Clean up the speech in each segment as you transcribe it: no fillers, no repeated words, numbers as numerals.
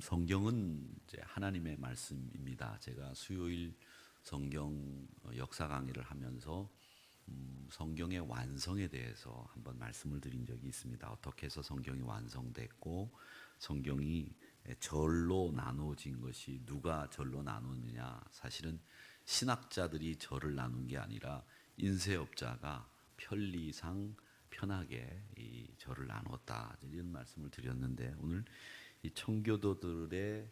성경은 이제 하나님의 말씀입니다. 제가 수요일 성경 역사 강의를 하면서 성경의 완성에 대해서 한번 말씀을 드린 적이 있습니다. 어떻게 해서 성경이 완성됐고 성경이 절로 나누어진 것이 누가 절로 나누느냐? 사실은 신학자들이 절을 나눈 게 아니라 인쇄업자가 편리상 편하게 이 절을 나눴다, 이런 말씀을 드렸는데, 오늘 이 청교도들의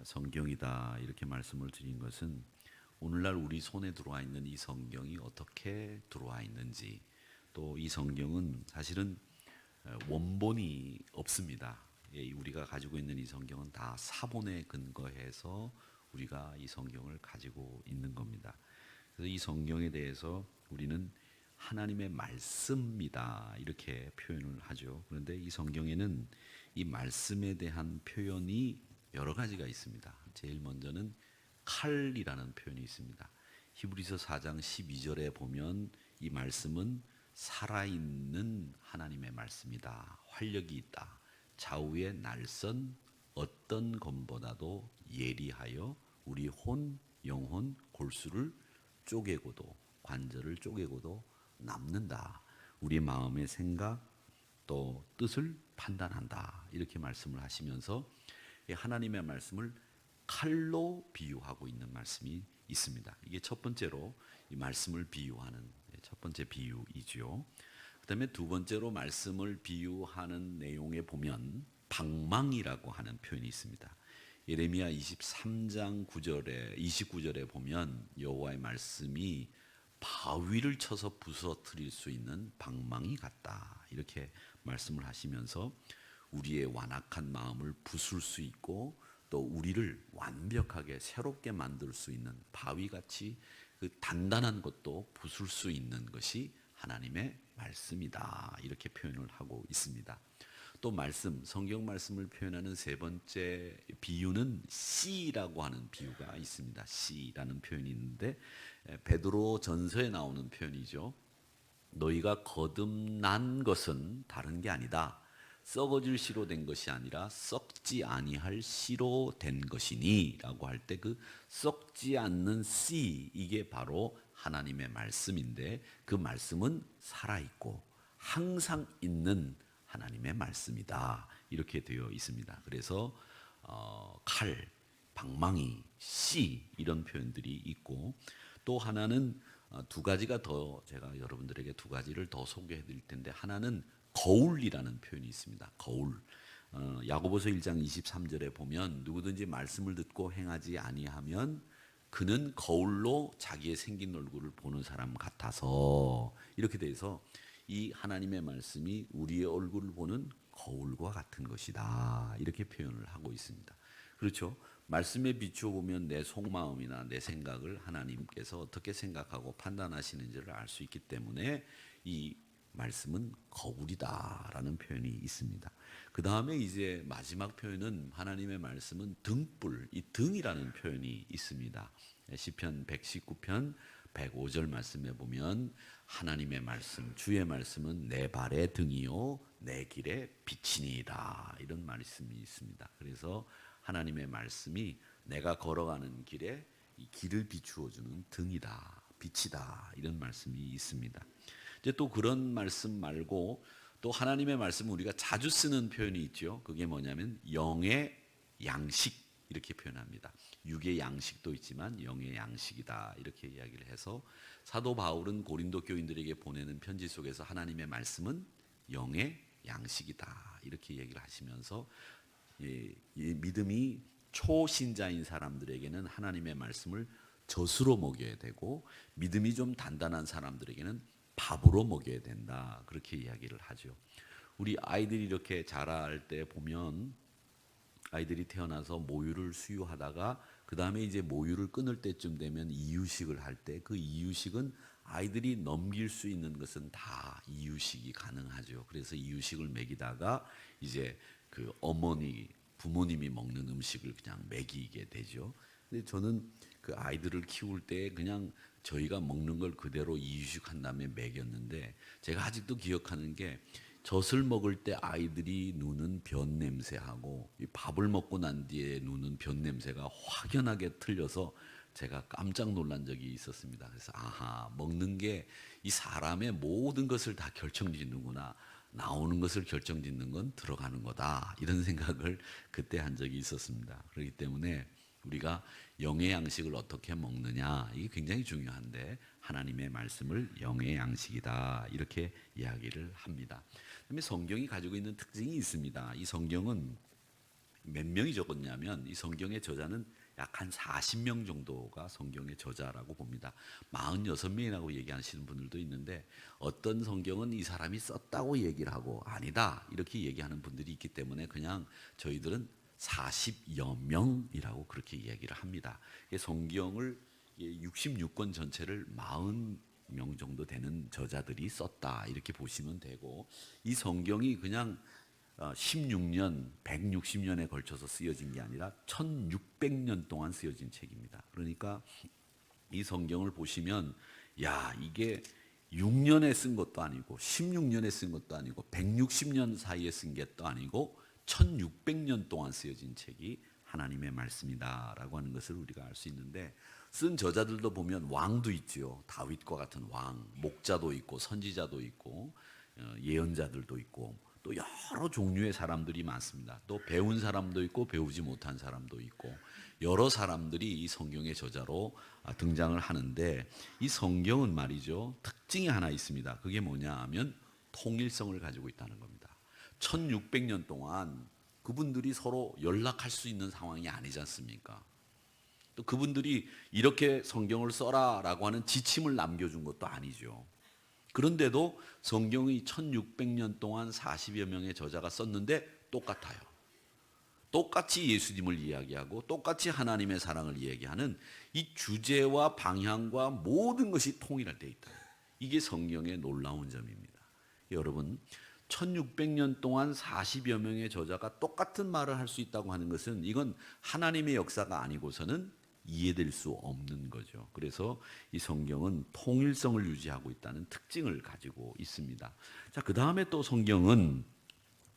성경이다 이렇게 말씀을 드린 것은 오늘날 우리 손에 들어와 있는 이 성경이 어떻게 들어와 있는지, 또 이 성경은 사실은 원본이 없습니다. 우리가 가지고 있는 이 성경은 다 사본에 근거해서 우리가 이 성경을 가지고 있는 겁니다. 그래서 이 성경에 대해서 우리는 하나님의 말씀이다 이렇게 표현을 하죠. 그런데 이 성경에는 이 말씀에 대한 표현이 여러 가지가 있습니다. 제일 먼저는 칼이라는 표현이 있습니다. 히브리서 4장 12절에 보면 이 말씀은 살아있는 하나님의 말씀이다. 활력이 있다. 좌우의 날선 어떤 검보다도 예리하여 우리 혼, 영혼, 골수를 쪼개고도 관절을 쪼개고도 남는다. 우리 마음의 생각 또 뜻을 판단한다. 이렇게 말씀을 하시면서 하나님의 말씀을 칼로 비유하고 있는 말씀이 있습니다. 이게 첫 번째로 이 말씀을 비유하는 첫 번째 비유이죠. 그다음에 두 번째로 말씀을 비유하는 내용에 보면 방망이라고 하는 표현이 있습니다. 예레미야 23장 9절에 29절에 보면 여호와의 말씀이 바위를 쳐서 부서뜨릴 수 있는 방망이 같다 이렇게 말씀을 하시면서 우리의 완악한 마음을 부술 수 있고 또 우리를 완벽하게 새롭게 만들 수 있는 바위같이 그 단단한 것도 부술 수 있는 것이 하나님의 말씀이다 이렇게 표현을 하고 있습니다. 또 말씀, 성경 말씀을 표현하는 세 번째 비유는 씨라고 하는 비유가 있습니다. 씨라는 표현이 있는데 베드로 전서에 나오는 표현이죠. 너희가 거듭난 것은 다른 게 아니다. 썩어질 씨로 된 것이 아니라 썩지 아니할 씨로 된 것이니 라고 할 때 그 썩지 않는 씨, 이게 바로 하나님의 말씀인데 그 말씀은 살아있고 항상 있는 하나님의 말씀이다 이렇게 되어 있습니다. 그래서 칼, 방망이, 씨 이런 표현들이 있고, 또 하나는 두 가지가 더 제가 여러분들에게 두 가지를 더 소개해 드릴 텐데, 하나는 거울이라는 표현이 있습니다. 거울. 야고보서 1장 23절에 보면 누구든지 말씀을 듣고 행하지 아니하면 그는 거울로 자기의 생긴 얼굴을 보는 사람 같아서, 이렇게 돼서 이 하나님의 말씀이 우리의 얼굴을 보는 거울과 같은 것이다 이렇게 표현을 하고 있습니다. 그렇죠? 말씀에 비추어 보면 내 속마음이나 내 생각을 하나님께서 어떻게 생각하고 판단하시는지를 알 수 있기 때문에 이 말씀은 거울이다라는 표현이 있습니다. 그 다음에 이제 마지막 표현은 하나님의 말씀은 등불, 이 등이라는 표현이 있습니다. 시편 119편 105절 말씀에 보면 하나님의 말씀, 주의 말씀은 내 발의 등이요 내 길의 빛이니이다 이런 말씀이 있습니다. 그래서 하나님의 말씀이 내가 걸어가는 길에 이 길을 비추어주는 등이다, 빛이다 이런 말씀이 있습니다. 이제 또 그런 말씀 말고 또 하나님의 말씀 우리가 자주 쓰는 표현이 있죠. 그게 뭐냐면 영의 양식 이렇게 표현합니다. 육의 양식도 있지만 영의 양식이다 이렇게 이야기를 해서 사도 바울은 고린도 교인들에게 보내는 편지 속에서 하나님의 말씀은 영의 양식이다 이렇게 얘기를 하시면서 이 믿음이 초신자인 사람들에게는 하나님의 말씀을 젖으로 먹여야 되고, 믿음이 좀 단단한 사람들에게는 밥으로 먹여야 된다 그렇게 이야기를 하죠. 우리 아이들이 이렇게 자랄 때 보면 아이들이 태어나서 모유를 수유하다가 그 다음에 이제 모유를 끊을 때쯤 되면 이유식을 할 때 그 이유식은 아이들이 넘길 수 있는 것은 다 이유식이 가능하죠. 그래서 이유식을 먹이다가 이제 그 어머니 부모님이 먹는 음식을 그냥 먹이게 되죠. 근데 저는 그 아이들을 키울 때 그냥 저희가 먹는 걸 그대로 이유식한 다음에 먹였는데, 제가 아직도 기억하는 게 젖을 먹을 때 아이들이 누는 변 냄새하고 이 밥을 먹고 난 뒤에 누는 변 냄새가 확연하게 틀려서 제가 깜짝 놀란 적이 있었습니다. 그래서 아하, 먹는 게 이 사람의 모든 것을 다 결정짓는구나. 나오는 것을 결정짓는 건 들어가는 거다. 이런 생각을 그때 한 적이 있었습니다. 그렇기 때문에 우리가 영의 양식을 어떻게 먹느냐, 이게 굉장히 중요한데 하나님의 말씀을 영의 양식이다, 이렇게 이야기를 합니다. 그다음에 성경이 가지고 있는 특징이 있습니다. 이 성경은 몇 명이 적었냐면 이 성경의 저자는 약 한 40명 정도가 성경의 저자라고 봅니다. 46명이라고 얘기하시는 분들도 있는데, 어떤 성경은 이 사람이 썼다고 얘기를 하고 아니다 이렇게 얘기하는 분들이 있기 때문에 그냥 저희들은 40여 명이라고 그렇게 얘기를 합니다. 성경을 66권 전체를 40명 정도 되는 저자들이 썼다 이렇게 보시면 되고, 이 성경이 그냥 16년, 160년에 걸쳐서 쓰여진 게 아니라 1600년 동안 쓰여진 책입니다. 그러니까 이 성경을 보시면 야, 이게 6년에 쓴 것도 아니고 16년에 쓴 것도 아니고 160년 사이에 쓴 것도 아니고 1600년 동안 쓰여진 책이 하나님의 말씀이다라고 하는 것을 우리가 알 수 있는데, 쓴 저자들도 보면 왕도 있지요. 다윗과 같은 왕, 목자도 있고 선지자도 있고 예언자들도 있고 또 여러 종류의 사람들이 많습니다. 또 배운 사람도 있고 배우지 못한 사람도 있고 여러 사람들이 이 성경의 저자로 등장을 하는데, 이 성경은 말이죠, 특징이 하나 있습니다. 그게 뭐냐 하면 통일성을 가지고 있다는 겁니다. 1600년 동안 그분들이 서로 연락할 수 있는 상황이 아니지 않습니까? 또 그분들이 이렇게 성경을 써라라고 하는 지침을 남겨준 것도 아니죠. 그런데도 성경이 1600년 동안 40여 명의 저자가 썼는데 똑같아요. 똑같이 예수님을 이야기하고 똑같이 하나님의 사랑을 이야기하는 이 주제와 방향과 모든 것이 통일되어 있다. 이게 성경의 놀라운 점입니다. 여러분, 1600년 동안 40여 명의 저자가 똑같은 말을 할 수 있다고 하는 것은 이건 하나님의 역사가 아니고서는 이해될 수 없는 거죠. 그래서 이 성경은 통일성을 유지하고 있다는 특징을 가지고 있습니다. 자, 그 다음에 또 성경은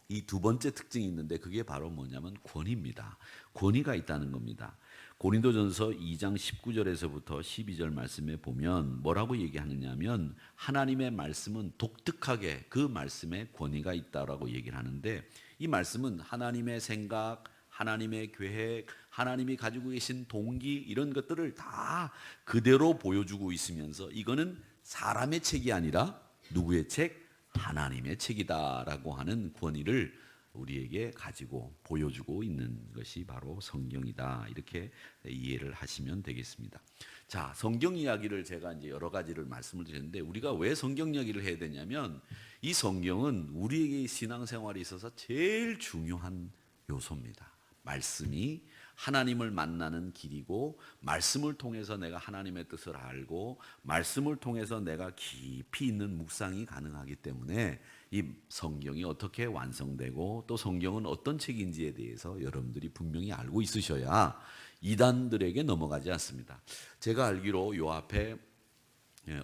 이 두 번째 특징이 있는데, 그게 바로 뭐냐면 권위입니다. 권위가 있다는 겁니다. 고린도전서 2장 19절에서부터 12절 말씀에 보면 뭐라고 얘기하느냐면, 하나님의 말씀은 독특하게 그 말씀에 권위가 있다라고 얘기를 하는데, 이 말씀은 하나님의 생각, 하나님의 계획, 하나님이 가지고 계신 동기, 이런 것들을 다 그대로 보여주고 있으면서 이거는 사람의 책이 아니라 누구의 책? 하나님의 책이다라고 하는 권위를 우리에게 가지고 보여주고 있는 것이 바로 성경이다, 이렇게 이해를 하시면 되겠습니다. 자, 성경 이야기를 제가 이제 여러 가지를 말씀을 드렸는데, 우리가 왜 성경 이야기를 해야 되냐면 이 성경은 우리에게 신앙생활에 있어서 제일 중요한 요소입니다. 말씀이 하나님을 만나는 길이고, 말씀을 통해서 내가 하나님의 뜻을 알고, 말씀을 통해서 내가 깊이 있는 묵상이 가능하기 때문에 이 성경이 어떻게 완성되고 또 성경은 어떤 책인지에 대해서 여러분들이 분명히 알고 있으셔야 이단들에게 넘어가지 않습니다. 제가 알기로 요 앞에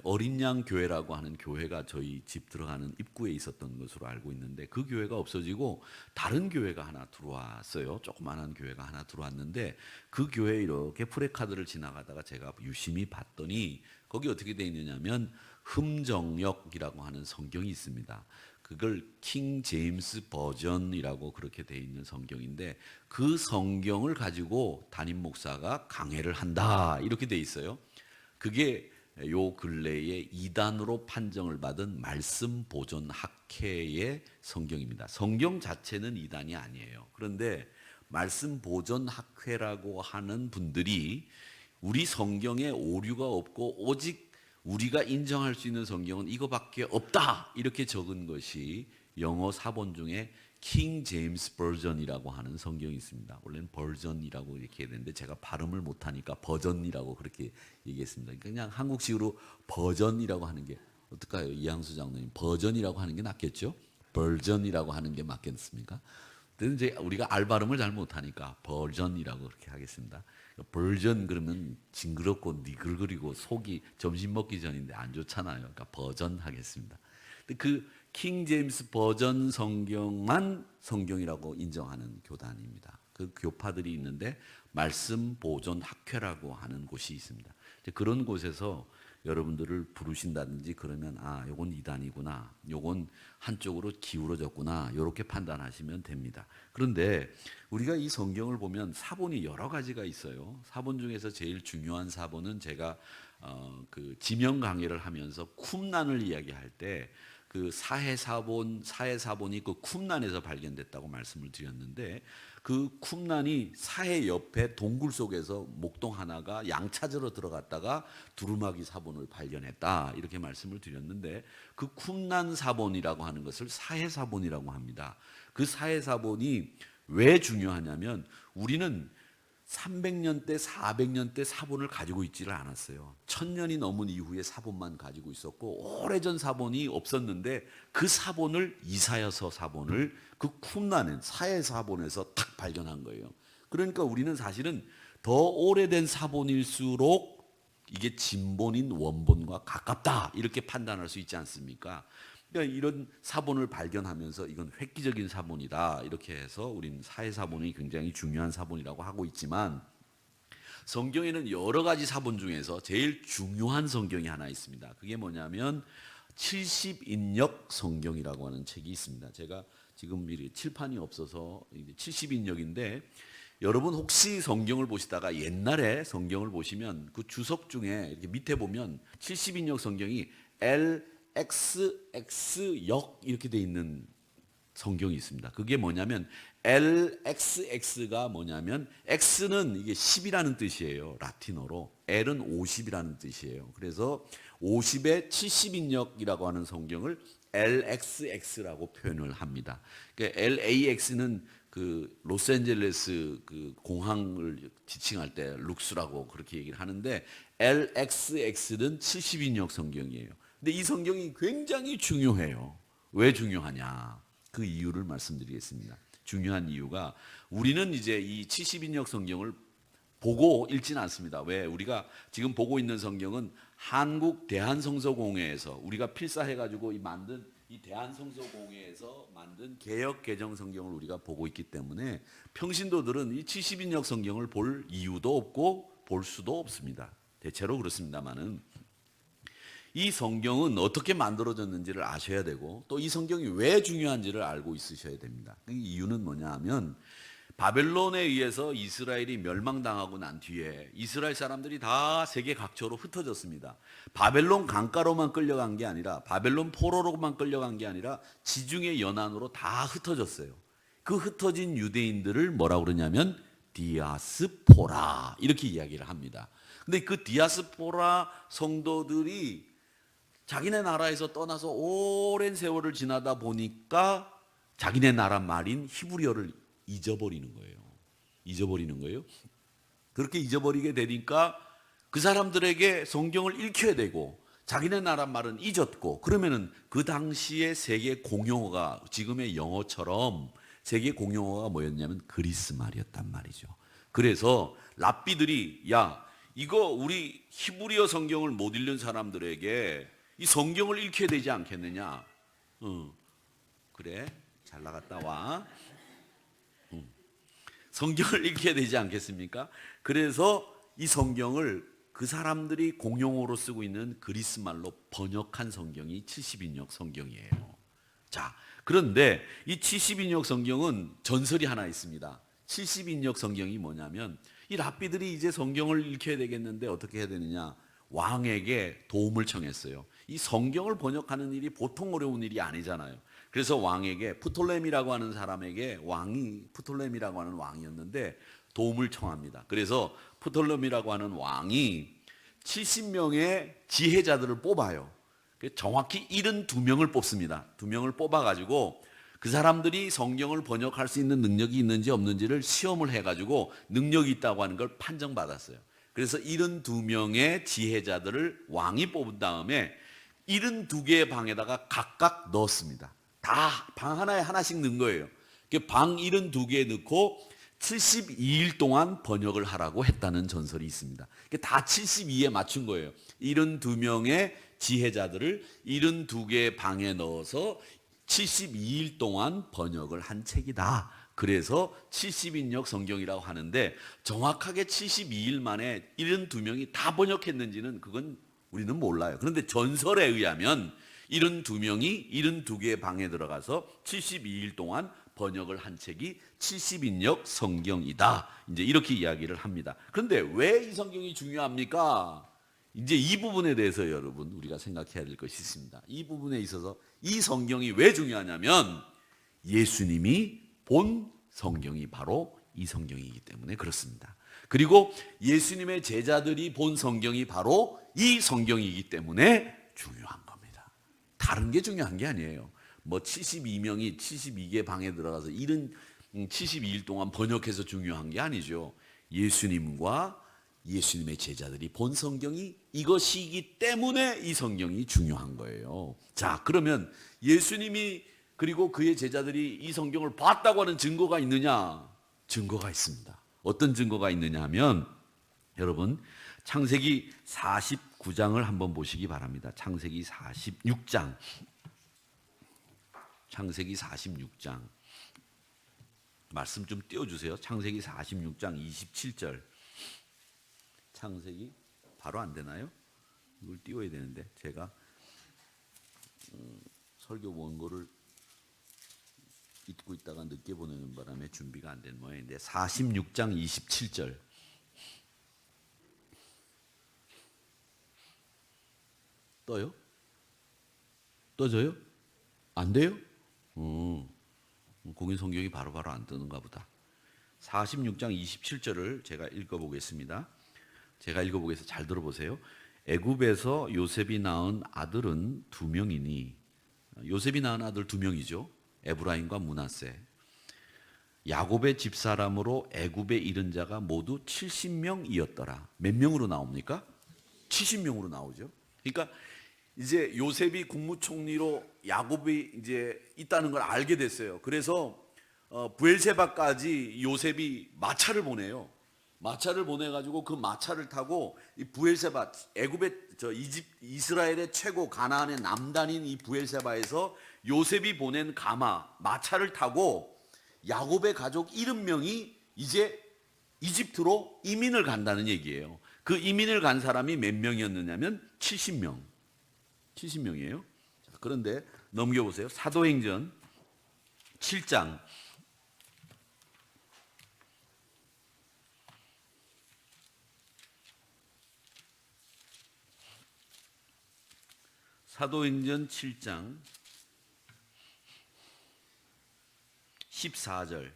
어린 양 교회라고 하는 교회가 저희 집 들어가는 입구에 있었던 것으로 알고 있는데, 그 교회가 없어지고 다른 교회가 하나 들어왔어요. 조그만한 교회가 하나 들어왔는데, 그 교회에 이렇게 프레카드를 지나가다가 제가 유심히 봤더니 거기 어떻게 되어 있느냐면 흠정역이라고 하는 성경이 있습니다. 그걸 킹 제임스 버전이라고 그렇게 되어 있는 성경인데, 그 성경을 가지고 담임 목사가 강해를 한다 이렇게 되어 있어요. 그게 요 근래에 이단으로 판정을 받은 말씀 보존 학회의 성경입니다. 성경 자체는 이단이 아니에요. 그런데 말씀 보존 학회라고 하는 분들이 우리 성경에 오류가 없고 오직 우리가 인정할 수 있는 성경은 이거밖에 없다 이렇게 적은 것이 영어 사본 중에 킹 제임스 버전이라고 하는 성경이 있습니다. 원래는 버전이라고 이렇게 해야 되는데 제가 발음을 못하니까 버전이라고 그렇게 얘기했습니다. 그냥 한국식으로 버전이라고 하는 게 어떨까요? 이항수 장로님, 버전이라고 하는 게 낫겠죠? 버전이라고 하는 게 맞겠습니까? 근데 이제 우리가 알 발음을 잘 못하니까 버전이라고 그렇게 하겠습니다. 버전 그러면 징그럽고 니글거리고 속이 점심 먹기 전인데 안 좋잖아요. 그러니까 버전 하겠습니다. 근데 그 킹 제임스 버전 성경만 성경이라고 인정하는 교단입니다. 그 교파들이 있는데 말씀 보존 학회라고 하는 곳이 있습니다. 그런 곳에서 여러분들을 부르신다든지 그러면 아, 요건 이단이구나, 요건 한쪽으로 기울어졌구나, 이렇게 판단하시면 됩니다. 그런데 우리가 이 성경을 보면 사본이 여러 가지가 있어요. 사본 중에서 제일 중요한 사본은 제가 그 지명 강의를 하면서 쿰난을 이야기할 때 그 사해사본이 그 쿰난에서 발견됐다고 말씀을 드렸는데, 그 쿰난이 사해 옆에 동굴 속에서 목동 하나가 양 찾으러 들어갔다가 두루마기 사본을 발견했다, 이렇게 말씀을 드렸는데, 그 쿰난 사본이라고 하는 것을 사해사본이라고 합니다. 그 사해사본이 왜 중요하냐면 우리는 300년 때 400년 때 사본을 가지고 있지를 않았어요. 1000년이 넘은 이후에 사본만 가지고 있었고, 오래전 사본이 없었는데 그 사본을, 이사야서 사본을 그 쿰난엔 사해 사본에서 탁 발견한 거예요. 그러니까 우리는 사실은 더 오래된 사본일수록 이게 진본인 원본과 가깝다, 이렇게 판단할 수 있지 않습니까? 그러니까 이런 사본을 발견하면서 이건 획기적인 사본이다, 이렇게 해서 우리는 사해 사본이 굉장히 중요한 사본이라고 하고 있지만, 성경에는 여러 가지 사본 중에서 제일 중요한 성경이 하나 있습니다. 그게 뭐냐면 70인역 성경이라고 하는 책이 있습니다. 제가 지금 칠판이 없어서 70인역인데, 여러분 혹시 성경을 보시다가 옛날에 성경을 보시면 그 주석 중에 이렇게 밑에 보면 70인역 성경이 LXX역 이렇게 돼 있는 성경이 있습니다. 그게 뭐냐면 LXX가 뭐냐면, X는 이게 10이라는 뜻이에요. 라틴어로. L은 50이라는 뜻이에요. 그래서 50의 70인역이라고 하는 성경을 LXX라고 표현을 합니다. 그러니까 LAX는 그 로스앤젤레스 그 공항을 지칭할 때 룩스라고 그렇게 얘기를 하는데, LXX는 70인역 성경이에요. 근데 이 성경이 굉장히 중요해요. 왜 중요하냐? 그 이유를 말씀드리겠습니다. 중요한 이유가, 우리는 이제 이 70인역 성경을 보고 읽지는 않습니다. 왜? 우리가 지금 보고 있는 성경은 한국 대한성서공회에서 우리가 필사해가지고 만든 이 대한성서공회에서 만든 개역 개정 성경을 우리가 보고 있기 때문에 평신도들은 이 70인역 성경을 볼 이유도 없고 볼 수도 없습니다. 대체로 그렇습니다만은, 이 성경은 어떻게 만들어졌는지를 아셔야 되고, 또 이 성경이 왜 중요한지를 알고 있으셔야 됩니다. 이유는 뭐냐 하면, 바벨론에 의해서 이스라엘이 멸망당하고 난 뒤에 이스라엘 사람들이 다 세계 각처로 흩어졌습니다. 바벨론 강가로만 끌려간 게 아니라, 바벨론 포로로만 끌려간 게 아니라 지중해 연안으로 다 흩어졌어요. 그 흩어진 유대인들을 뭐라고 그러냐면 디아스포라, 이렇게 이야기를 합니다. 근데 그 디아스포라 성도들이 자기네 나라에서 떠나서 오랜 세월을 지나다 보니까 자기네 나라 말인 히브리어를 잊어버리는 거예요. 그렇게 잊어버리게 되니까 그 사람들에게 성경을 읽혀야 되고, 자기네 나라 말은 잊었고, 그러면은 그 당시에 세계 공용어가 지금의 영어처럼 세계 공용어가 뭐였냐면 그리스 말이었단 말이죠. 그래서 랍비들이, 야, 이거 우리 히브리어 성경을 못 읽는 사람들에게 이 성경을 읽혀야 되지 않겠느냐? 그래, 잘 나갔다 와. 성경을 읽혀야 되지 않겠습니까? 그래서 이 성경을 그 사람들이 공용어로 쓰고 있는 그리스 말로 번역한 성경이 70인역 성경이에요. 자, 그런데 이 70인역 성경은 전설이 하나 있습니다. 70인역 성경이 뭐냐면, 이 랍비들이 이제 성경을 읽혀야 되겠는데 어떻게 해야 되느냐? 왕에게 도움을 청했어요. 이 성경을 번역하는 일이 보통 어려운 일이 아니잖아요. 그래서 왕에게, 프톨레미라고 하는 사람에게, 프톨레미라고 하는 왕이었는데 도움을 청합니다. 그래서 프톨레미라고 하는 왕이 70명의 지혜자들을 뽑아요. 정확히 72명을 뽑습니다. 2명을 뽑아가지고 그 사람들이 성경을 번역할 수 있는 능력이 있는지 없는지를 시험을 해가지고 능력이 있다고 하는 걸 판정받았어요. 그래서 72명의 지혜자들을 왕이 뽑은 다음에 72개의 방에다가 각각 넣었습니다. 다 방 하나에 하나씩 넣은 거예요. 방 72개에 넣고 72일 동안 번역을 하라고 했다는 전설이 있습니다. 다 72에 맞춘 거예요. 72명의 지혜자들을 72개의 방에 넣어서 72일 동안 번역을 한 책이다. 그래서 70인역 성경이라고 하는데 정확하게 72일 만에 72명이 다 번역했는지는 그건 우리는 몰라요. 그런데 전설에 의하면 72명이 72개의 방에 들어가서 72일 동안 번역을 한 책이 70인역 성경이다. 이제 이렇게 이야기를 합니다. 그런데 왜 이 성경이 중요합니까? 이제 이 부분에 대해서 여러분 우리가 생각해야 될 것이 있습니다. 이 부분에 있어서 이 성경이 왜 중요하냐면 예수님이 본 성경이 바로 이 성경이기 때문에 그렇습니다. 그리고 예수님의 제자들이 본 성경이 바로 이 성경이기 때문에 중요한 겁니다. 다른 게 중요한 게 아니에요. 뭐 72명이 72개 방에 들어가서 72일 동안 번역해서 중요한 게 아니죠. 예수님과 예수님의 제자들이 본 성경이 이것이기 때문에 이 성경이 중요한 거예요. 자, 그러면 예수님이 그리고 그의 제자들이 이 성경을 봤다고 하는 증거가 있느냐? 증거가 있습니다. 어떤 증거가 있느냐 하면 여러분 창세기 49장을 한번 보시기 바랍니다. 창세기 46장. 창세기 46장. 말씀 좀 띄워주세요. 창세기 46장 27절. 창세기 바로 안 되나요? 이걸 띄워야 되는데 제가 설교 원고를 읽고 있다가 늦게 보내는 바람에 준비가 안 된 모양인데 46장 27절. 떠요? 떠져요? 안 돼요? 공인 성경이 바로바로 안 뜨는가 보다. 46장 27절을 제가 읽어보겠습니다. 제가 읽어보겠습니다. 잘 들어보세요. 애굽에서 요셉이 낳은 아들은 2명이니 요셉이 낳은 아들 2명이죠. 에브라임과 므낫세. 야곱의 집사람으로 애굽에 이른 자가 모두 70명이었더라. 몇 명으로 나옵니까? 70명으로 나오죠. 그러니까 이제 요셉이 국무총리로 야곱이 이제 있다는 걸 알게 됐어요. 그래서 부엘세바까지 요셉이 마차를 보내요. 마차를 보내가지고 그 마차를 타고 이 부엘세바 애굽의 이스라엘의 최고 가나안의 남단인 이 부엘세바에서 요셉이 보낸 마차를 타고 야곱의 가족 70명이 이제 이집트로 이민을 간다는 얘기예요. 그 이민을 간 사람이 몇 명이었느냐면 70명. 70명이에요. 그런데 넘겨보세요. 사도행전 7장. 사도행전 7장 14절.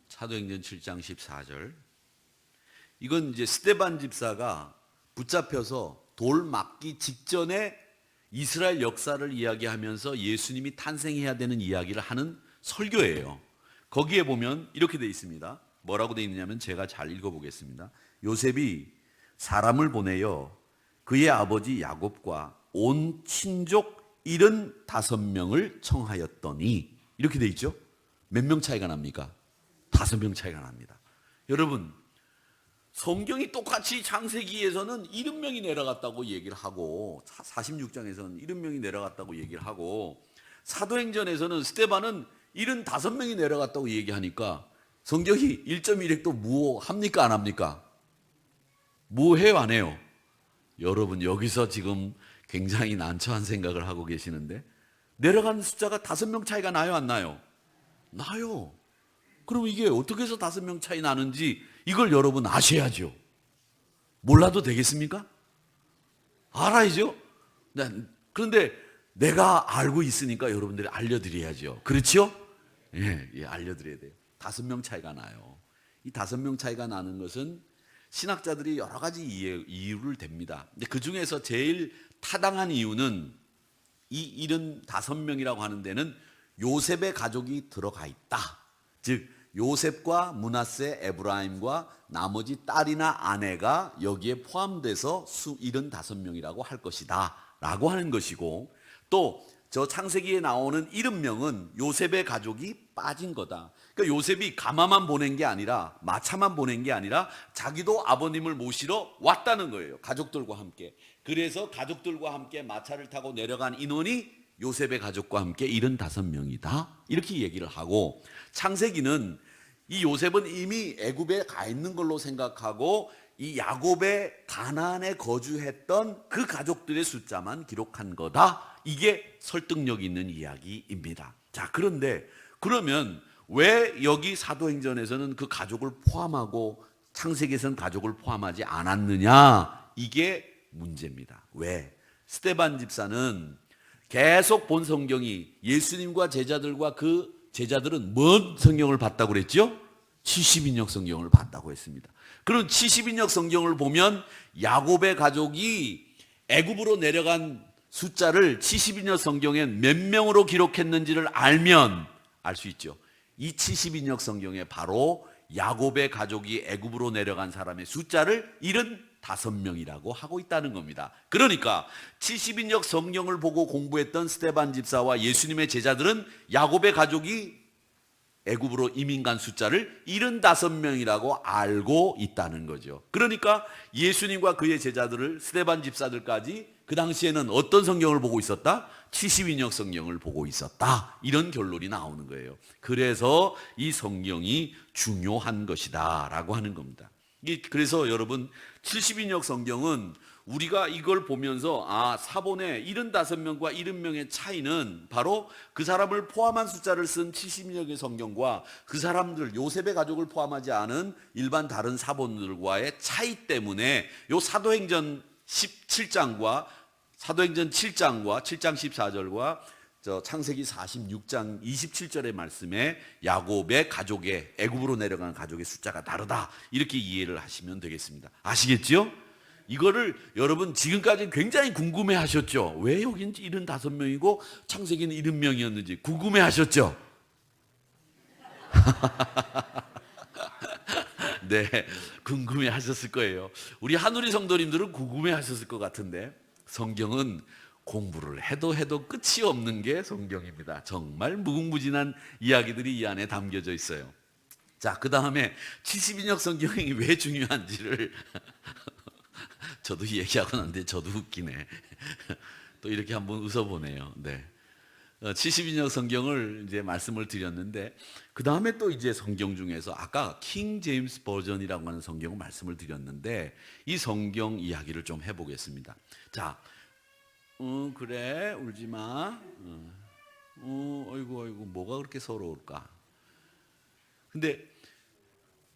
사도행전 7장 14절. 이건 이제 스데반 집사가 붙잡혀서 돌 맞기 직전에 이스라엘 역사를 이야기하면서 예수님이 탄생해야 되는 이야기를 하는 설교예요. 거기에 보면 이렇게 돼 있습니다. 뭐라고 돼 있느냐면 제가 잘 읽어보겠습니다. 요셉이 사람을 보내어 그의 아버지 야곱과 온 친족 75명을 청하였더니 이렇게 돼 있죠. 몇 명 차이가 납니까? 5명 차이가 납니다. 여러분 성경이 똑같이 창세기에서는 70명이 내려갔다고 얘기를 하고 46장에서는 70명이 내려갔다고 얘기를 하고 사도행전에서는 스데반은 75명이 내려갔다고 얘기하니까 성경이 1.1핵도 무효합니까? 안 합니까? 무효해요? 안 해요? 여러분 여기서 지금 굉장히 난처한 생각을 하고 계시는데 내려간 숫자가 5명 차이가 나요? 안 나요? 나요. 그럼 이게 어떻게 해서 5명 차이 나는지 이걸 여러분 아셔야죠. 몰라도 되겠습니까? 알아야죠. 그런데 내가 알고 있으니까 여러분들이 알려드려야죠. 그렇죠? 예, 알려드려야 돼요. 5명 차이가 나요. 이 5명 차이가 나는 것은 신학자들이 여러 가지 이유를 댑니다. 근데 그 중에서 제일 타당한 이유는 이 75명이라고 하는 데는 요셉의 가족이 들어가 있다. 즉 요셉과 므낫세, 에브라임과 나머지 딸이나 아내가 여기에 포함돼서 75명이라고 할 것이다 라고 하는 것이고, 또 저 창세기에 나오는 70명은 요셉의 가족이 빠진 거다. 그러니까 요셉이 가마만 보낸 게 아니라, 마차만 보낸 게 아니라 자기도 아버님을 모시러 왔다는 거예요. 가족들과 함께. 그래서 가족들과 함께 마차를 타고 내려간 인원이 요셉의 가족과 함께 75명이다. 이렇게 얘기를 하고, 창세기는 이 요셉은 이미 애굽에 가 있는 걸로 생각하고 이 야곱의 가나안에 거주했던 그 가족들의 숫자만 기록한 거다. 이게 설득력 있는 이야기입니다. 자, 그런데 그러면 왜 여기 사도행전에서는 그 가족을 포함하고 창세기에서는 가족을 포함하지 않았느냐? 이게 문제입니다. 왜? 스데반 집사는 계속 본 성경이 예수님과 제자들과 그 제자들은 뭔 성경을 봤다고 그랬죠? 70인역 성경을 봤다고 했습니다. 그럼 70인역 성경을 보면 야곱의 가족이 애굽으로 내려간 숫자를 70인역 성경에 몇 명으로 기록했는지를 알면 알 수 있죠. 이 70인역 성경에 바로 야곱의 가족이 애굽으로 내려간 사람의 숫자를 75명이라고 하고 있다는 겁니다. 그러니까 70인역 성경을 보고 공부했던 스데반 집사와 예수님의 제자들은 야곱의 가족이 애굽으로 이민 간 숫자를 75명이라고 알고 있다는 거죠. 그러니까 예수님과 그의 제자들을, 스데반 집사들까지 그 당시에는 어떤 성경을 보고 있었다? 70인역 성경을 보고 있었다. 이런 결론이 나오는 거예요. 그래서 이 성경이 중요한 것이다 라고 하는 겁니다. 그래서 여러분, 70인역 성경은 우리가 이걸 보면서 사본의 75명과 70명의 차이는 바로 그 사람을 포함한 숫자를 쓴 70인역의 성경과 그 사람들, 요셉의 가족을 포함하지 않은 일반 다른 사본들과의 차이 때문에 요 사도행전 17장과 사도행전 7장과 7장 14절과 창세기 46장 27절의 말씀에 야곱의 가족의, 애굽으로 내려간 가족의 숫자가 다르다, 이렇게 이해를 하시면 되겠습니다. 아시겠죠? 이거를 여러분 지금까지 굉장히 궁금해 하셨죠? 왜 여긴 75명이고 창세기는 70명이었는지 궁금해 하셨죠? 네, 궁금해 하셨을 거예요. 우리 한우리 성도님들은 궁금해 하셨을 것 같은데, 성경은 공부를 해도 끝이 없는 게 성경입니다. 정말 무궁무진한 이야기들이 이 안에 담겨져 있어요. 자, 그 다음에 70인역 성경이 왜 중요한지를 저도 얘기하고 났는데 저도 웃기네. 또 이렇게 한번 웃어보네요. 네. 70인역 성경을 이제 말씀을 드렸는데, 그 다음에 또 이제 성경 중에서 아까 킹 제임스 버전이라고 하는 성경을 말씀을 드렸는데, 이 성경 이야기를 좀 해보겠습니다. 자, 그래, 울지 마. 어이구, 뭐가 그렇게 서러울까? 근데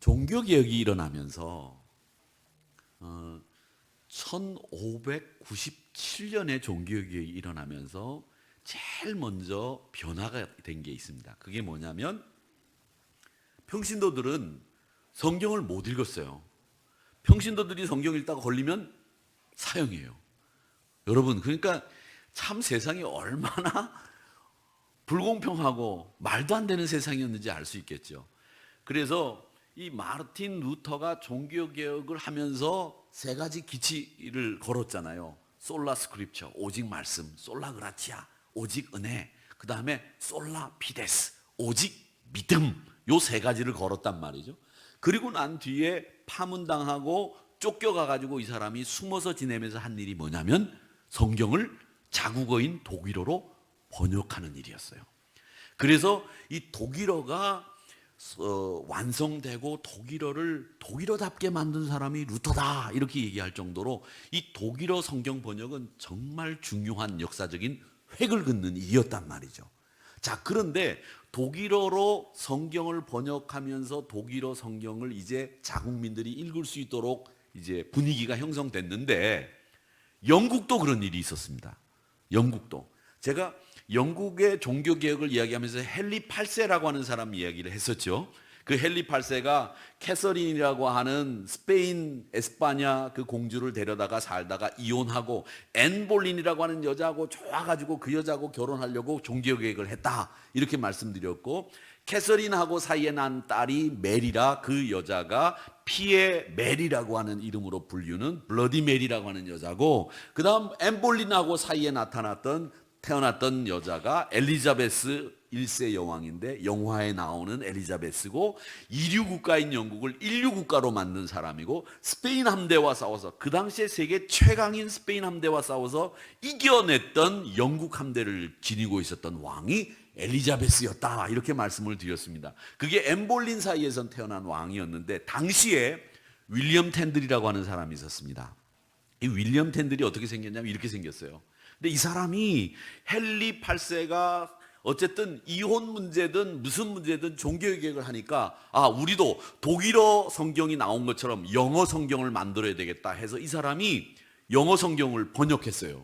종교개혁이 일어나면서 1597년에 종교개혁이 일어나면서 제일 먼저 변화가 된 게 있습니다. 그게 뭐냐면, 평신도들은 성경을 못 읽었어요. 평신도들이 성경 읽다가 걸리면 사형이에요. 여러분, 그러니까 참 세상이 얼마나 불공평하고 말도 안 되는 세상이었는지 알 수 있겠죠. 그래서 이 마르틴 루터가 종교개혁을 하면서 세 가지 기치를 걸었잖아요. 솔라 스크립처, 오직 말씀, 솔라 그라치아, 오직 은혜, 그 다음에 솔라 피데스, 오직 믿음, 요 세 가지를 걸었단 말이죠. 그리고 난 뒤에 파문당하고 쫓겨가가지고 이 사람이 숨어서 지내면서 한 일이 뭐냐면 성경을 자국어인 독일어로 번역하는 일이었어요. 그래서 이 독일어가 완성되고 독일어를 독일어답게 만든 사람이 루터다, 이렇게 얘기할 정도로 이 독일어 성경 번역은 정말 중요한 역사적인 획을 긋는 일이었단 말이죠. 자, 그런데 독일어로 성경을 번역하면서 독일어 성경을 이제 자국민들이 읽을 수 있도록 이제 분위기가 형성됐는데, 영국도 그런 일이 있었습니다. 영국도. 제가 영국의 종교개혁을 이야기하면서 헨리 8세라고 하는 사람 이야기를 했었죠. 그 헨리 8세가 캐서린이라고 하는 스페인 에스파냐 그 공주를 데려다가 살다가 이혼하고 앤 볼린이라고 하는 여자하고 좋아가지고 그 여자하고 결혼하려고 종교개혁을 했다, 이렇게 말씀드렸고, 캐서린하고 사이에 난 딸이 메리라, 그 여자가 피에 메리라고 하는 이름으로 불리는 블러디 메리라고 하는 여자고, 그 다음 앤 볼린하고 사이에 태어났던 여자가 엘리자베스 1세 여왕인데 영화에 나오는 엘리자베스고 이류 국가인 영국을 인류 국가로 만든 사람이고 스페인 함대와 싸워서 그 당시에 세계 최강인 스페인 함대와 싸워서 이겨냈던 영국 함대를 지니고 있었던 왕이 엘리자베스였다, 이렇게 말씀을 드렸습니다. 그게 엠볼린 사이에선 태어난 왕이었는데 당시에 윌리엄 텐들이라고 하는 사람이 있었습니다. 이 윌리엄 텐들이 어떻게 생겼냐면 이렇게 생겼어요. 근데 이 사람이 헨리 8세가 어쨌든 이혼 문제든 무슨 문제든 종교개혁을 하니까 우리도 독일어 성경이 나온 것처럼 영어 성경을 만들어야 되겠다 해서 이 사람이 영어 성경을 번역했어요.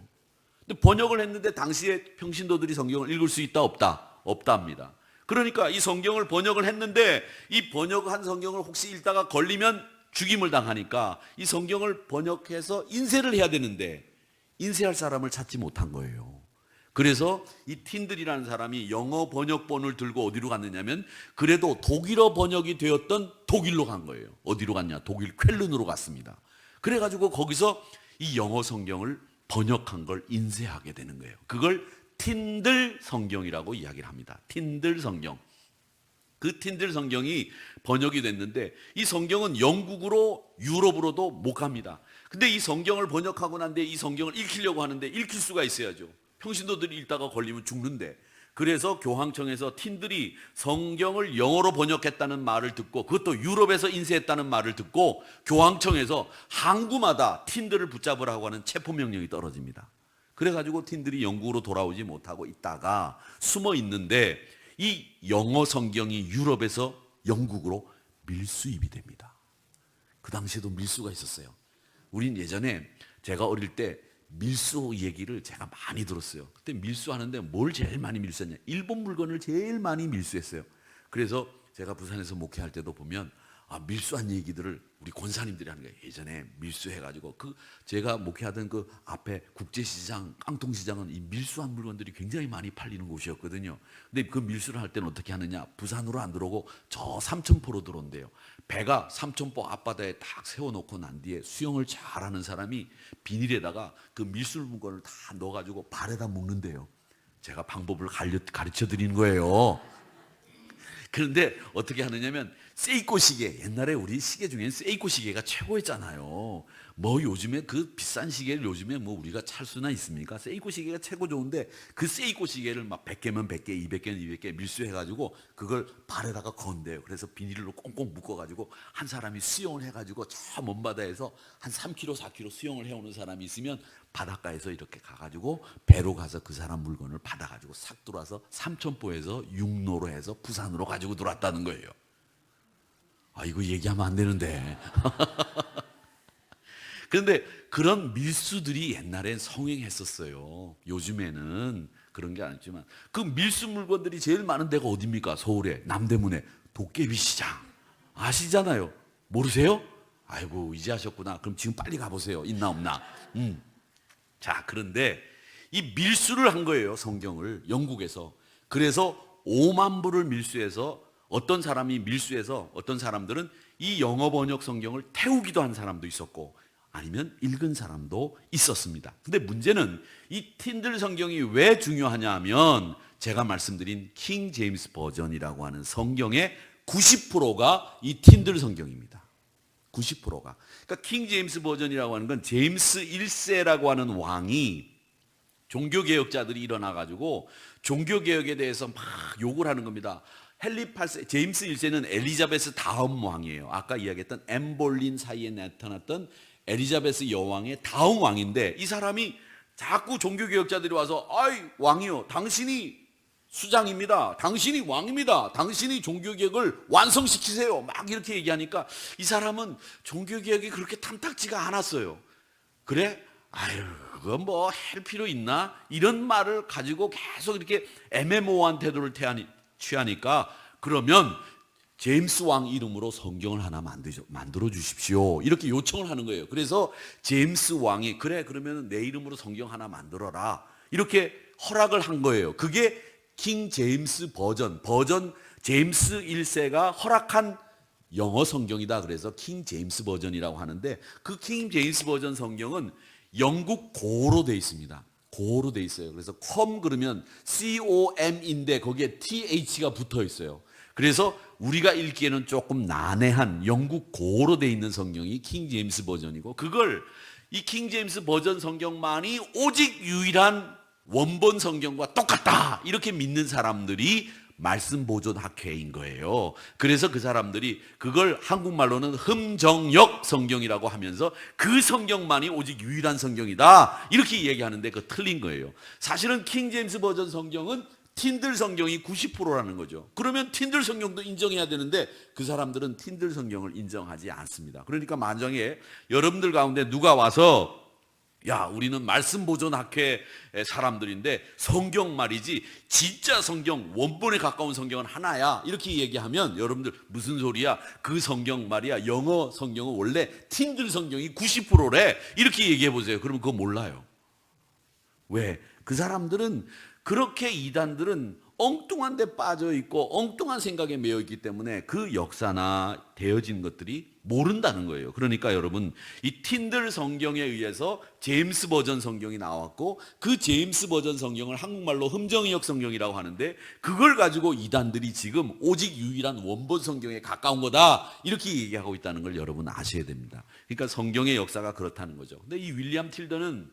근데 번역을 했는데 당시에 평신도들이 성경을 읽을 수 있다 없다? 없답니다. 그러니까 이 성경을 번역을 했는데 이 번역한 성경을 혹시 읽다가 걸리면 죽임을 당하니까 이 성경을 번역해서 인쇄를 해야 되는데 인쇄할 사람을 찾지 못한 거예요. 그래서 이 틴들이라는 사람이 영어 번역본을 들고 어디로 갔느냐면 그래도 독일어 번역이 되었던 독일로 간 거예요. 어디로 갔냐? 독일 쾰른으로 갔습니다. 그래가지고 거기서 이 영어 성경을 번역한 걸 인쇄하게 되는 거예요. 그걸 틴들 성경이라고 이야기를 합니다. 틴들 성경. 그 틴들 성경이 번역이 됐는데 이 성경은 영국으로 유럽으로도 못 갑니다. 근데 이 성경을 번역하고 난 뒤에 이 성경을 읽히려고 하는데 읽힐 수가 있어야죠. 평신도들이 읽다가 걸리면 죽는데. 그래서 교황청에서 틴들이 성경을 영어로 번역했다는 말을 듣고 그것도 유럽에서 인쇄했다는 말을 듣고 교황청에서 항구마다 틴들을 붙잡으라고 하는 체포명령이 떨어집니다. 그래가지고 틴들이 영국으로 돌아오지 못하고 있다가 숨어 있는데 이 영어 성경이 유럽에서 영국으로 밀수입이 됩니다. 그 당시에도 밀수가 있었어요. 우린 예전에 제가 어릴 때 밀수 얘기를 제가 많이 들었어요. 그때 밀수하는데 뭘 제일 많이 밀수했냐? 일본 물건을 제일 많이 밀수했어요. 그래서 제가 부산에서 목회할 때도 보면 밀수한 얘기들을 우리 권사님들이 하는 거예요. 예전에 밀수해가지고 제가 목회하던 그 앞에 국제시장, 깡통시장은 이 밀수한 물건들이 굉장히 많이 팔리는 곳이었거든요. 근데 그 밀수를 할 때는 어떻게 하느냐? 부산으로 안 들어오고 저 삼천포로 들어온대요. 배가 삼천포 앞바다에 딱 세워놓고 난 뒤에 수영을 잘하는 사람이 비닐에다가 그 밀수 물건을 다 넣어가지고 발에다 묶는데요. 제가 방법을 가르쳐 드리는 거예요. 그런데 어떻게 하느냐면 세이코 시계, 옛날에 우리 시계 중에는 세이코 시계가 최고였잖아요. 뭐 요즘에 그 비싼 시계를 요즘에 뭐 우리가 찰 수나 있습니까? 세이코 시계가 최고 좋은데 그 세이코 시계를 막 100개면 100개, 200개면 200개 밀수해가지고 그걸 발에다가 건대요. 그래서 비닐로 꽁꽁 묶어가지고 한 사람이 수영을 해가지고 저 먼 바다에서 한 3km, 4km 수영을 해오는 사람이 있으면 바닷가에서 이렇게 가가지고 배로 가서 그 사람 물건을 받아가지고 싹 들어와서 삼천포에서 육로로 해서 부산으로 가지고 들어왔다는 거예요. 이거 얘기하면 안 되는데. 그런데 그런 밀수들이 옛날엔 성행했었어요. 요즘에는 그런 게 아니지만 그 밀수 물건들이 제일 많은 데가 어디입니까? 서울에 남대문에 도깨비 시장 아시잖아요. 모르세요? 아이고 이제 하셨구나. 그럼 지금 빨리 가보세요. 있나 없나. 자, 그런데 이 밀수를 한 거예요. 성경을 영국에서. 그래서 5만 부를 밀수해서 어떤 사람이 밀수해서 어떤 사람들은 이 영어 번역 성경을 태우기도 한 사람도 있었고 아니면 읽은 사람도 있었습니다. 근데 문제는 이 틴들 성경이 왜 중요하냐 하면 제가 말씀드린 킹 제임스 버전이라고 하는 성경의 90%가 이 틴들 성경입니다. 90%가. 그러니까 킹 제임스 버전이라고 하는 건 제임스 1세라고 하는 왕이 종교개혁자들이 일어나가지고 종교개혁에 대해서 막 욕을 하는 겁니다. 헨리 8세, 제임스 1세는 엘리자베스 다음 왕이에요. 아까 이야기했던 엠볼린 사이에 나타났던 엘리자베스 여왕의 다음 왕인데 이 사람이 자꾸 종교개혁자들이 와서 왕이요, 당신이 수장입니다. 당신이 왕입니다. 당신이 종교개혁을 완성시키세요. 막 이렇게 얘기하니까 이 사람은 종교개혁이 그렇게 탐탁지가 않았어요. 그래? 그건 뭐 할 필요 있나? 이런 말을 가지고 계속 이렇게 애매모호한 태도를 취하니까 그러면 제임스 왕 이름으로 성경을 하나 만들어 주십시오. 이렇게 요청을 하는 거예요. 그래서 제임스 왕이 그러면 내 이름으로 성경 하나 만들어라. 이렇게 허락을 한 거예요. 그게 킹 제임스 버전 제임스 1세가 허락한 영어 성경이다. 그래서 킹 제임스 버전이라고 하는데 그 킹 제임스 버전 성경은 영국 고로 되어 있습니다. 고로 돼 있어요. 그래서 com 그러면 com인데 거기에 th가 붙어 있어요. 그래서 우리가 읽기에는 조금 난해한 영국 고로 돼 있는 성경이 킹 제임스 버전이고, 그걸 이 킹 제임스 버전 성경만이 오직 유일한 원본 성경과 똑같다 이렇게 믿는 사람들이 말씀 보존 학회인 거예요. 그래서 그 사람들이 그걸 한국말로는 흠정역 성경이라고 하면서 그 성경만이 오직 유일한 성경이다 이렇게 얘기하는데 그거 틀린 거예요. 사실은 킹 제임스 버전 성경은 틴들 성경이 90%라는 거죠. 그러면 틴들 성경도 인정해야 되는데 그 사람들은 틴들 성경을 인정하지 않습니다. 그러니까 만약에 여러분들 가운데 누가 와서 야, 우리는 말씀 보존 학회 사람들인데 성경 말이지 진짜 성경 원본에 가까운 성경은 하나야 이렇게 얘기하면 여러분들 무슨 소리야? 그 성경 말이야, 영어 성경은 원래 틴들 성경이 90%래 이렇게 얘기해 보세요. 그러면 그거 몰라요. 왜? 그 사람들은 그렇게, 이단들은 엉뚱한 데 빠져 있고 엉뚱한 생각에 매여 있기 때문에 그 역사나 되어진 것들이 모른다는 거예요. 그러니까 여러분, 이 틴들 성경에 의해서 제임스 버전 성경이 나왔고 그 제임스 버전 성경을 한국말로 흠정역 성경이라고 하는데 그걸 가지고 이단들이 지금 오직 유일한 원본 성경에 가까운 거다 이렇게 얘기하고 있다는 걸 여러분 아셔야 됩니다. 그러니까 성경의 역사가 그렇다는 거죠. 근데 이 윌리엄 틸더는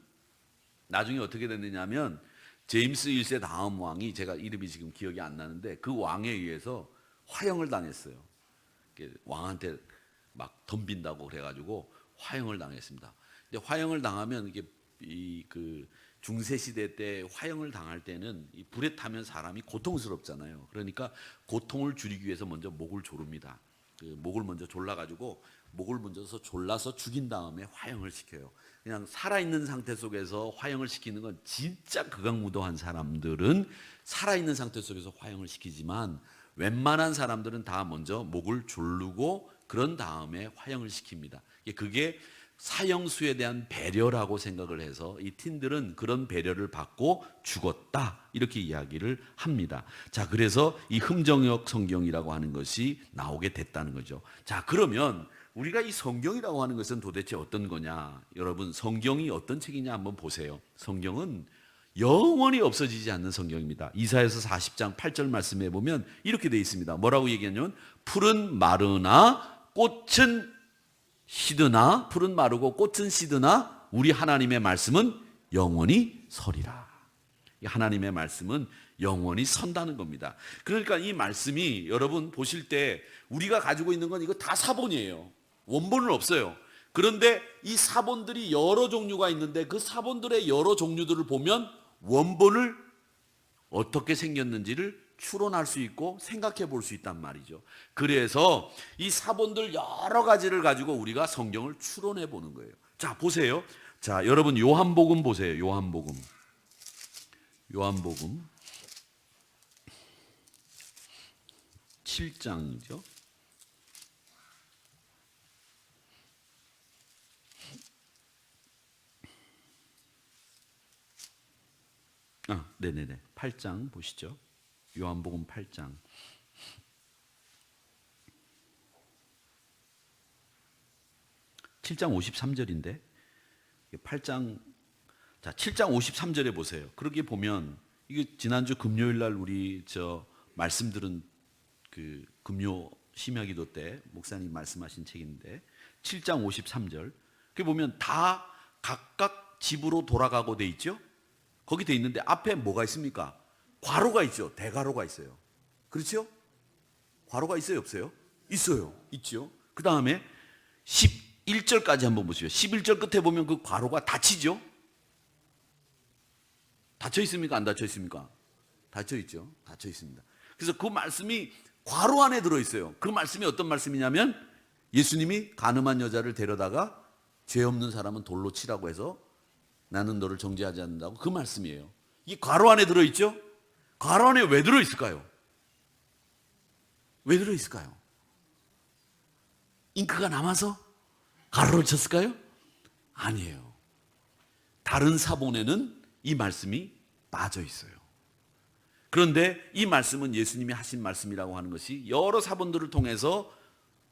나중에 어떻게 됐느냐면 제임스 1세 다음 왕이, 제가 이름이 지금 기억이 안 나는데 그 왕에 의해서 화형을 당했어요. 왕한테 막 덤빈다고 그래가지고 화형을 당했습니다. 근데 화형을 당하면 이게 그 중세 시대 때 화형을 당할 때는 이 불에 타면 사람이 고통스럽잖아요. 그러니까 고통을 줄이기 위해서 먼저 목을 조릅니다. 그 목을 먼저 졸라가지고 목을 먼저 졸라서 죽인 다음에 화형을 시켜요. 그냥 살아있는 상태 속에서 화형을 시키는 건 진짜 극악무도한 사람들은 살아있는 상태 속에서 화형을 시키지만 웬만한 사람들은 다 먼저 목을 조르고 그런 다음에 화형을 시킵니다. 그게 사형수에 대한 배려라고 생각을 해서 이 틴들은 그런 배려를 받고 죽었다 이렇게 이야기를 합니다. 자, 그래서 이 흠정역 성경이라고 하는 것이 나오게 됐다는 거죠. 자, 그러면 우리가 이 성경이라고 하는 것은 도대체 어떤 거냐? 여러분, 성경이 어떤 책이냐 한번 보세요. 성경은 영원히 없어지지 않는 성경입니다. 이사야서 40장 8절 말씀에 보면 이렇게 되어 있습니다. 뭐라고 얘기하냐면 풀은 마르나 꽃은 시드나, 풀은 마르고 꽃은 시드나 우리 하나님의 말씀은 영원히 서리라. 하나님의 말씀은 영원히 선다는 겁니다. 그러니까 이 말씀이 여러분 보실 때 우리가 가지고 있는 건 이거 다 사본이에요. 원본은 없어요. 그런데 이 사본들이 여러 종류가 있는데 그 사본들의 여러 종류들을 보면 원본을 어떻게 생겼는지를 추론할 수 있고 생각해 볼 수 있단 말이죠. 그래서 이 사본들 여러 가지를 가지고 우리가 성경을 추론해 보는 거예요. 자, 보세요. 자, 여러분 요한복음 보세요. 요한복음 7장이죠. 네네네. 8장 보시죠. 요한복음 8장. 7장 53절인데 8장, 자, 7장 53절에 보세요. 그렇게 보면 이게 지난주 금요일 날 우리 말씀 들은 그 금요 심야기도 때 목사님 말씀하신 책인데 7장 53절. 그게 보면 다 각각 집으로 돌아가고 돼 있죠. 거기 돼 있는데 앞에 뭐가 있습니까? 괄호가 있죠. 대괄호가 있어요. 그렇죠? 괄호가 있어요, 없어요? 있어요. 있죠. 그 다음에 11절까지 한번 보시죠. 11절 끝에 보면 그 괄호가 닫히죠. 닫혀 있습니까? 안 닫혀 있습니까? 닫혀 있죠. 닫혀 있습니다. 그래서 그 말씀이 괄호 안에 들어 있어요. 그 말씀이 어떤 말씀이냐면 예수님이 가늠한 여자를 데려다가 죄 없는 사람은 돌로 치라고 해서 나는 너를 정죄하지 않는다고, 그 말씀이에요. 이 괄호 안에 들어 있죠. 괄호 안에 왜 들어 있을까요? 왜 들어 있을까요? 잉크가 남아서 가로를 쳤을까요? 아니에요. 다른 사본에는 이 말씀이 빠져 있어요. 그런데 이 말씀은 예수님이 하신 말씀이라고 하는 것이 여러 사본들을 통해서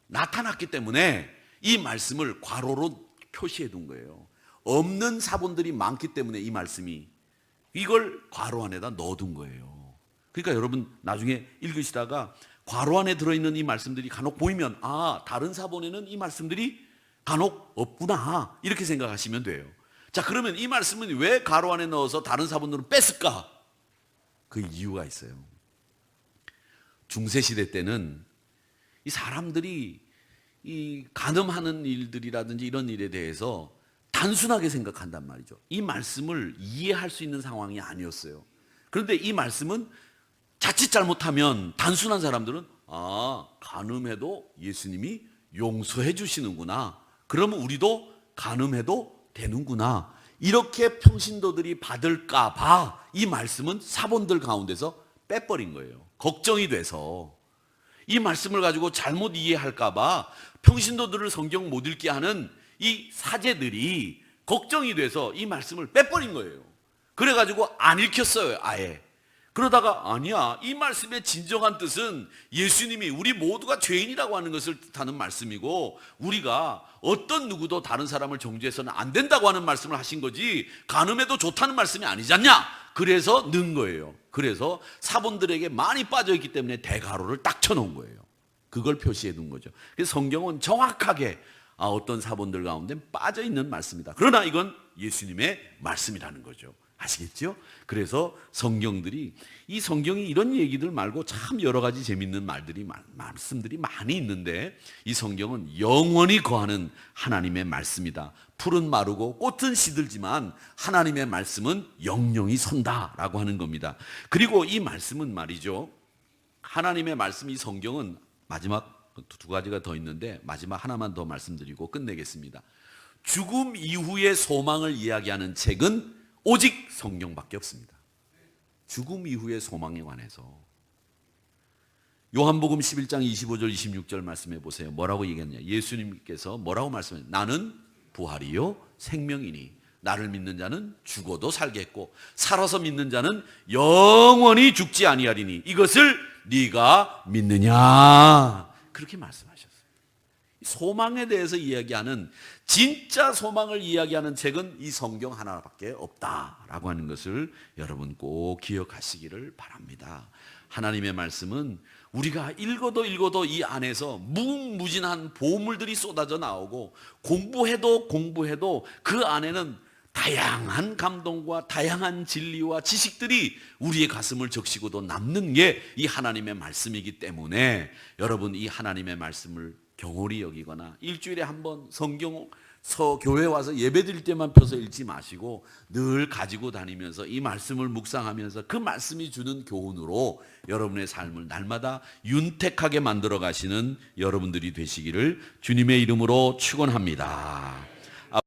나타났기 때문에 이 말씀을 괄호로 표시해 둔 거예요. 없는 사본들이 많기 때문에 이 말씀이 이걸 괄호 안에다 넣어둔 거예요. 그러니까 여러분 나중에 읽으시다가 괄호 안에 들어있는 이 말씀들이 간혹 보이면 다른 사본에는 이 말씀들이 간혹 없구나 이렇게 생각하시면 돼요. 자, 그러면 이 말씀은 왜 괄호 안에 넣어서 다른 사본들은 뺐을까? 그 이유가 있어요. 중세시대 때는 이 사람들이 이 간음하는 일들이라든지 이런 일에 대해서 단순하게 생각한단 말이죠. 이 말씀을 이해할 수 있는 상황이 아니었어요. 그런데 이 말씀은 자칫 잘못하면 단순한 사람들은 간음해도 예수님이 용서해 주시는구나. 그러면 우리도 간음해도 되는구나. 이렇게 평신도들이 받을까 봐 이 말씀은 사본들 가운데서 빼버린 거예요. 걱정이 돼서. 이 말씀을 가지고 잘못 이해할까 봐 평신도들을 성경 못 읽게 하는 이 사제들이 걱정이 돼서 이 말씀을 빼버린 거예요. 그래가지고 안 읽혔어요, 아예. 그러다가 아니야, 이 말씀의 진정한 뜻은 예수님이 우리 모두가 죄인이라고 하는 것을 뜻하는 말씀이고, 우리가 어떤 누구도 다른 사람을 정죄해서는 안 된다고 하는 말씀을 하신 거지 간음해도 좋다는 말씀이 아니지 않냐. 그래서 넣은 거예요. 그래서 사본들에게 많이 빠져있기 때문에 대괄호를 딱 쳐놓은 거예요. 그걸 표시해 둔 거죠. 그래서 성경은 정확하게 어떤 사본들 가운데 빠져있는 말씀이다. 그러나 이건 예수님의 말씀이라는 거죠. 아시겠죠? 그래서 성경들이, 이 성경이 이런 얘기들 말고 참 여러 가지 재밌는 말씀들이 많이 있는데, 이 성경은 영원히 거하는 하나님의 말씀이다. 풀은 마르고 꽃은 시들지만 하나님의 말씀은 영영이 선다라고 하는 겁니다. 그리고 이 말씀은 말이죠, 하나님의 말씀, 이 성경은 마지막 두 가지가 더 있는데 마지막 하나만 더 말씀드리고 끝내겠습니다. 죽음 이후의 소망을 이야기하는 책은 오직 성경밖에 없습니다. 죽음 이후의 소망에 관해서 요한복음 11장 25절 26절 말씀해 보세요. 뭐라고 얘기했냐? 예수님께서 뭐라고 말씀했냐? 나는 부활이요 생명이니 나를 믿는 자는 죽어도 살겠고 살아서 믿는 자는 영원히 죽지 아니하리니 이것을 네가 믿느냐? 그렇게 말씀하셨어요. 소망에 대해서 이야기하는, 진짜 소망을 이야기하는 책은 이 성경 하나밖에 없다라고 하는 것을 여러분 꼭 기억하시기를 바랍니다. 하나님의 말씀은 우리가 읽어도 이 안에서 무궁무진한 보물들이 쏟아져 나오고, 공부해도 그 안에는 다양한 감동과 다양한 진리와 지식들이 우리의 가슴을 적시고도 남는 게 이 하나님의 말씀이기 때문에 여러분 이 하나님의 말씀을 경홀히 여기거나 일주일에 한 번 교회 와서 예배 드릴 때만 펴서 읽지 마시고 늘 가지고 다니면서 이 말씀을 묵상하면서 그 말씀이 주는 교훈으로 여러분의 삶을 날마다 윤택하게 만들어 가시는 여러분들이 되시기를 주님의 이름으로 축원합니다.